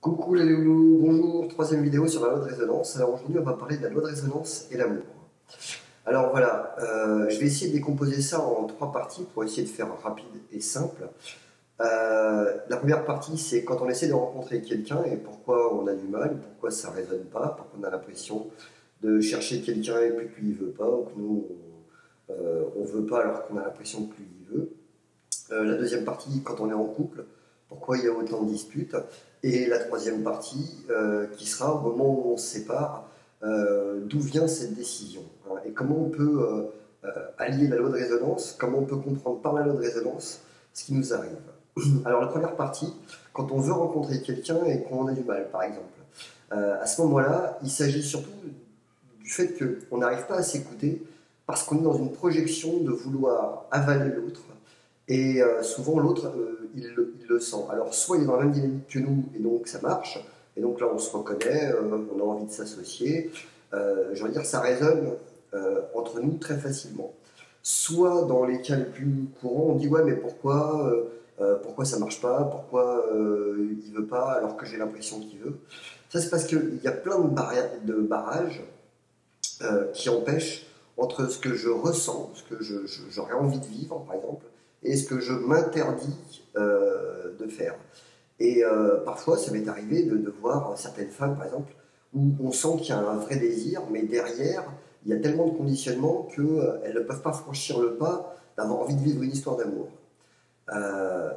Coucou les loulous, bonjour, troisième vidéo sur la loi de résonance. Alors aujourd'hui on va parler de la loi de résonance et l'amour. Alors voilà, je vais essayer de décomposer ça en trois parties pour essayer de faire rapide et simple. La première partie c'est quand on essaie de rencontrer quelqu'un et pourquoi on a du mal, pourquoi ça ne résonne pas, pourquoi on a l'impression de chercher quelqu'un et puis que lui il veut pas, ou que nous on veut pas alors qu'on a l'impression que lui il veut. La deuxième partie, quand on est en couple, pourquoi il y a autant de disputes. Et la troisième partie, qui sera au moment où on se sépare, d'où vient cette décision, hein, et comment on peut allier la loi de résonance, comment on peut comprendre par la loi de résonance ce qui nous arrive. Alors la première partie, quand on veut rencontrer quelqu'un et qu'on a du mal, par exemple, à ce moment-là, il s'agit surtout du fait qu'on n'arrive pas à s'écouter parce qu'on est dans une projection de vouloir avaler l'autre. Et souvent, l'autre, il le sent. Alors, soit il est dans la même dynamique que nous, et donc ça marche, et donc là, on se reconnaît, on a envie de s'associer. Je veux dire, ça résonne entre nous très facilement. Soit dans les cas les plus courants, on dit ouais, mais pourquoi ça marche pas, pourquoi il veut pas alors que j'ai l'impression qu'il veut. Ça, c'est parce qu'il y a plein de barrages qui empêchent entre ce que je ressens, ce que j'aurais envie de vivre, par exemple, et ce que je m'interdis de faire. Et parfois, ça m'est arrivé de voir certaines femmes, par exemple, où on sent qu'il y a un vrai désir, mais derrière, il y a tellement de conditionnements qu'elles ne peuvent pas franchir le pas d'avoir envie de vivre une histoire d'amour. Euh,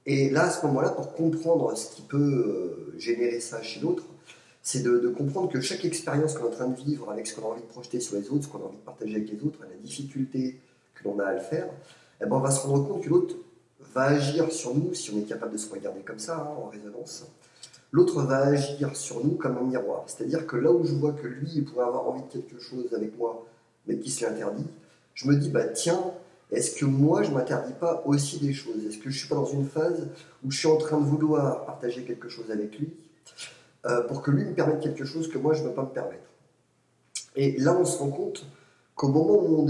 et là, à ce moment-là, pour comprendre ce qui peut générer ça chez l'autre, c'est de comprendre que chaque expérience qu'on est en train de vivre avec ce qu'on a envie de projeter sur les autres, ce qu'on a envie de partager avec les autres, la difficulté que l'on a à le faire, eh ben on va se rendre compte que l'autre va agir sur nous, si on est capable de se regarder comme ça, hein, en résonance. L'autre va agir sur nous comme un miroir. C'est-à-dire que là où je vois que lui, il pourrait avoir envie de quelque chose avec moi, mais qui se l'interdit, je me dis, bah tiens, est-ce que moi, je ne m'interdis pas aussi des choses? Est-ce que je ne suis pas dans une phase où je suis en train de vouloir partager quelque chose avec lui pour que lui me permette quelque chose que moi, je ne veux pas me permettre? Et là, on se rend compte qu'au moment où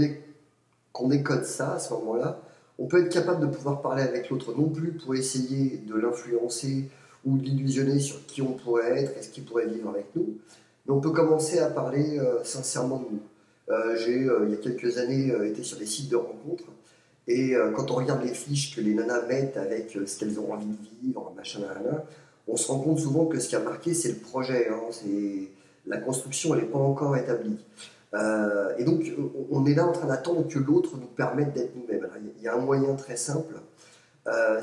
qu'on décode ça, à ce moment-là, on peut être capable de pouvoir parler avec l'autre, non plus pour essayer de l'influencer ou de l'illusionner sur qui on pourrait être et ce qu'il pourrait vivre avec nous, mais on peut commencer à parler sincèrement de nous. Il y a quelques années, été sur des sites de rencontres, et quand on regarde les fiches que les nanas mettent avec ce qu'elles ont envie de vivre, machin, nanana, on se rend compte souvent que ce qui a marqué, c'est le projet, hein, c'est la construction, elle n'est pas encore établie. Et donc, on est là en train d'attendre que l'autre nous permette d'être nous-mêmes. Alors, il y a un moyen très simple,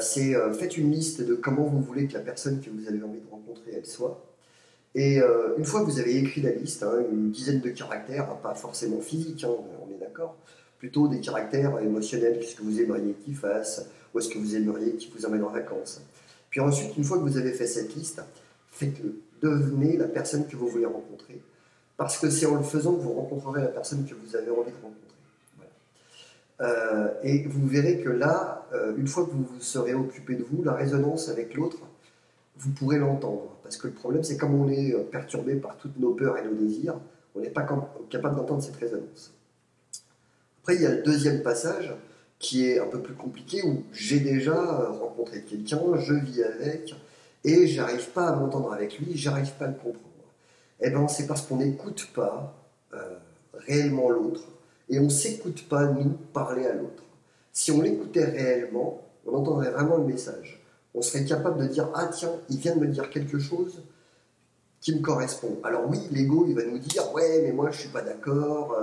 c'est faites une liste de comment vous voulez que la personne que vous avez envie de rencontrer, elle soit. Et une fois que vous avez écrit la liste, hein, une dizaine de caractères, hein, pas forcément physiques, hein, on est d'accord, plutôt des caractères émotionnels, qu'est-ce que vous aimeriez qu'il fasse, où est-ce que vous aimeriez qu'il vous emmène en vacances. Puis ensuite, une fois que vous avez fait cette liste, faites-le, devenez la personne que vous voulez rencontrer, parce que c'est en le faisant que vous rencontrerez la personne que vous avez envie de rencontrer. Voilà. Et vous verrez que là, une fois que vous vous serez occupé de vous, la résonance avec l'autre, vous pourrez l'entendre. Parce que le problème, c'est comme on est perturbé par toutes nos peurs et nos désirs, on n'est pas capable d'entendre cette résonance. Après, il y a le deuxième passage qui est un peu plus compliqué, où j'ai déjà rencontré quelqu'un, je vis avec, et j'arrive pas à m'entendre avec lui, j'arrive pas à le comprendre. Eh bien, c'est parce qu'on n'écoute pas réellement l'autre, et on ne s'écoute pas, nous, parler à l'autre. Si on l'écoutait réellement, on entendrait vraiment le message. On serait capable de dire, ah tiens, il vient de me dire quelque chose qui me correspond. Alors oui, l'ego, il va nous dire, ouais, mais moi, je suis pas d'accord,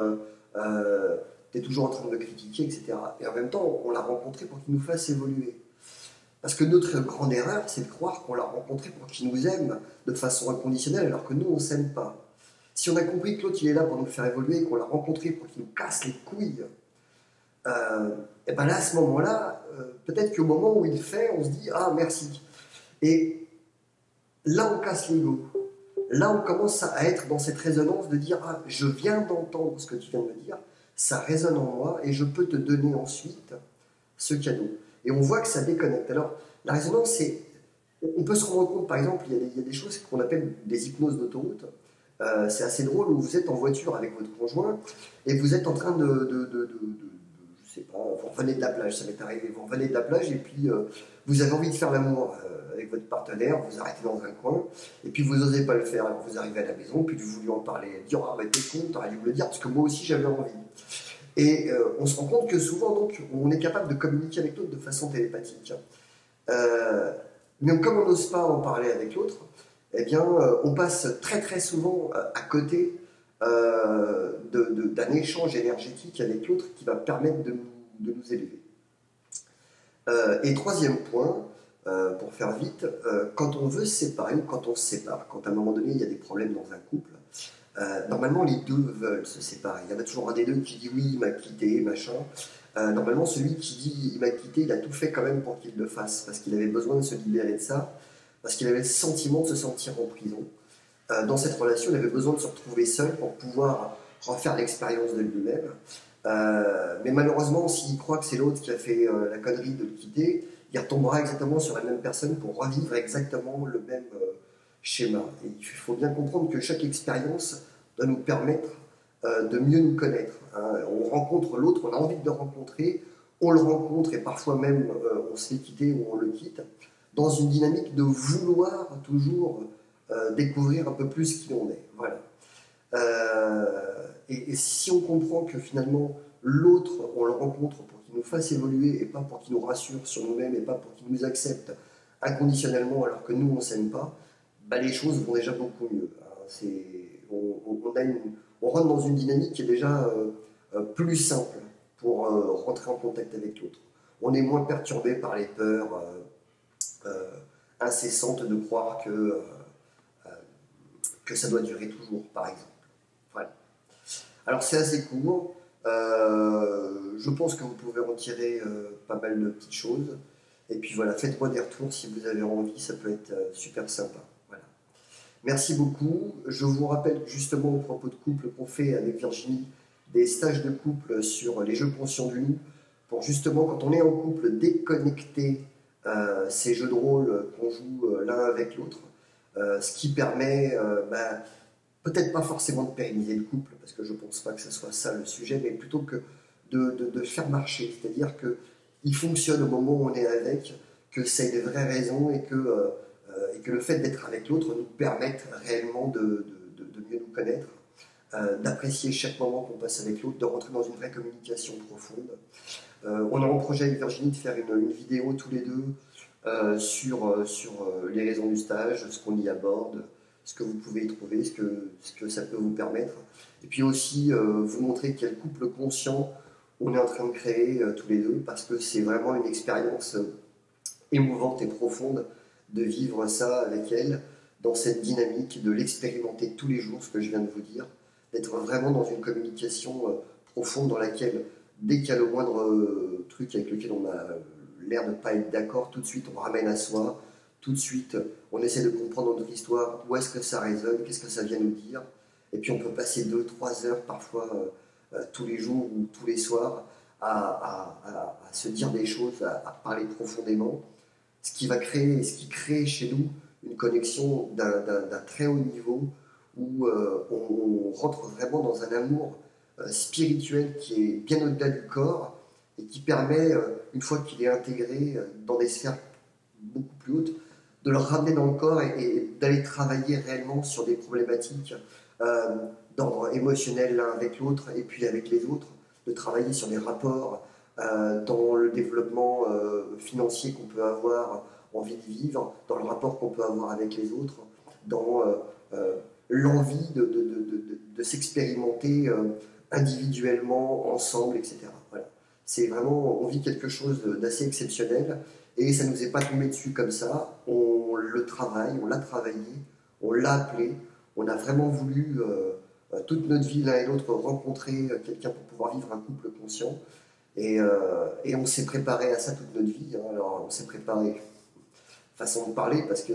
tu es toujours en train de me critiquer, etc. Et en même temps, on l'a rencontré pour qu'il nous fasse évoluer. Parce que notre grande erreur, c'est de croire qu'on l'a rencontré pour qu'il nous aime de façon inconditionnelle, alors que nous, on ne s'aime pas. Si on a compris que l'autre, il est là pour nous faire évoluer, qu'on l'a rencontré pour qu'il nous casse les couilles, et ben là, à ce moment-là, peut-être qu'au moment où il fait, on se dit, ah, merci. Et là, on casse l'ego. Là, on commence à être dans cette résonance de dire, ah, je viens d'entendre ce que tu viens de me dire, ça résonne en moi, et je peux te donner ensuite ce cadeau. Et on voit que ça déconnecte. Alors, la résonance, c'est. On peut se rendre compte, par exemple, il y a des choses qu'on appelle des hypnoses d'autoroute. C'est assez drôle où vous êtes en voiture avec votre conjoint et vous êtes en train je je sais pas, vous revenez de la plage, ça m'est arrivé, vous revenez de la plage et puis vous avez envie de faire l'amour avec votre partenaire, vous arrêtez dans un coin, et puis vous n'osez pas le faire, alors vous arrivez à la maison, puis vous voulez en parler, dire ah, t'es con, t'aurais dû me le dire, parce que moi aussi j'avais envie. Et on se rend compte que souvent, donc, on est capable de communiquer avec l'autre de façon télépathique. Mais comme on n'ose pas en parler avec l'autre, eh bien, on passe très très souvent à côté d'un échange énergétique avec l'autre qui va permettre de nous élever. Et troisième point, pour faire vite, quand on veut se séparer ou quand on se sépare, quand à un moment donné il y a des problèmes dans un couple, normalement les deux veulent se séparer. Il y en a toujours un des deux qui dit oui, il m'a quitté, machin. Normalement celui qui dit il m'a quitté, il a tout fait quand même pour qu'il le fasse, parce qu'il avait besoin de se libérer de ça, parce qu'il avait le sentiment de se sentir en prison. Dans cette relation, il avait besoin de se retrouver seul pour pouvoir refaire l'expérience de lui-même. Mais malheureusement, s'il croit que c'est l'autre qui a fait la connerie de le quitter, il retombera exactement sur la même personne pour revivre exactement le même schéma. Et il faut bien comprendre que chaque expérience doit nous permettre de mieux nous connaître. On rencontre l'autre, on a envie de le rencontrer, on le rencontre et parfois même on se fait quitter ou on le quitte, dans une dynamique de vouloir toujours découvrir un peu plus qui on est. Voilà. Et si on comprend que finalement l'autre, on le rencontre pour qu'il nous fasse évoluer et pas pour qu'il nous rassure sur nous-mêmes et pas pour qu'il nous accepte inconditionnellement alors que nous on ne s'aime pas, bah, les choses vont déjà beaucoup mieux. On rentre dans une dynamique qui est déjà plus simple pour rentrer en contact avec l'autre. On est moins perturbé par les peurs incessantes de croire que ça doit durer toujours, par exemple. Voilà. Alors c'est assez court. Je pense que vous pouvez en tirer pas mal de petites choses. Et puis voilà, faites-moi des retours si vous avez envie, ça peut être super sympa. Voilà. Merci beaucoup. Je vous rappelle justement au propos de couple qu'on fait avec Virginie des stages de couple sur les jeux conscients du nous, pour justement quand on est en couple déconnecter ces jeux de rôle qu'on joue l'un avec l'autre, ce qui permet peut-être pas forcément de pérenniser le couple, parce que je ne pense pas que ce soit ça le sujet, mais plutôt que de faire marcher, c'est-à-dire qu'il fonctionne au moment où on est avec, que c'est des vraies raisons et que le fait d'être avec l'autre nous permette réellement de mieux nous connaître, d'apprécier chaque moment qu'on passe avec l'autre, de rentrer dans une vraie communication profonde. On a en projet avec Virginie de faire une vidéo tous les deux sur les raisons du stage, ce qu'on y aborde, ce que vous pouvez y trouver, ce que ça peut vous permettre. Et puis aussi vous montrer quel couple conscient on est en train de créer tous les deux, parce que c'est vraiment une expérience émouvante et profonde de vivre ça avec elle, dans cette dynamique, de l'expérimenter tous les jours, ce que je viens de vous dire, d'être vraiment dans une communication profonde dans laquelle, dès qu'il y a le moindre truc avec lequel on a l'air de ne pas être d'accord, tout de suite on ramène à soi, tout de suite on essaie de comprendre notre histoire, où est-ce que ça résonne, qu'est-ce que ça vient nous dire, et puis on peut passer 2-3 heures parfois tous les jours ou tous les soirs à se dire des choses, à parler profondément, ce qui va créer, ce qui crée chez nous une connexion d'un très haut niveau où on rentre vraiment dans un amour spirituel qui est bien au-delà du corps et qui permet, une fois qu'il est intégré dans des sphères beaucoup plus hautes, de le ramener dans le corps et d'aller travailler réellement sur des problématiques d'ordre émotionnel l'un avec l'autre et puis avec les autres, de travailler sur les rapports dans le développement financier qu'on peut avoir envie de vivre, dans le rapport qu'on peut avoir avec les autres, dans l'envie de s'expérimenter individuellement, ensemble, etc. Voilà. C'est vraiment, on vit quelque chose d'assez exceptionnel et ça ne nous est pas tombé dessus comme ça. On le travaille, on l'a travaillé, on l'a appelé, on a vraiment voulu toute notre vie l'un et l'autre rencontrer quelqu'un pour pouvoir vivre un couple conscient et on s'est préparé à ça toute notre vie. Hein. Alors on s'est préparé, façon de parler, parce que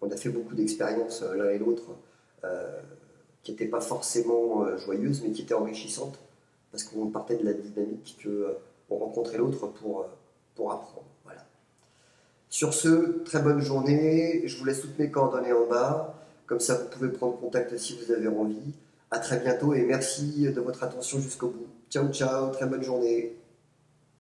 on a fait beaucoup d'expériences l'un et l'autre qui n'étaient pas forcément joyeuses, mais qui étaient enrichissantes, parce qu'on partait de la dynamique qu'on rencontrait l'autre pour apprendre. Voilà. Sur ce, très bonne journée. Je vous laisse toutes mes coordonnées en bas. Comme ça, vous pouvez prendre contact si vous avez envie. À très bientôt et merci de votre attention jusqu'au bout. Ciao, ciao, très bonne journée.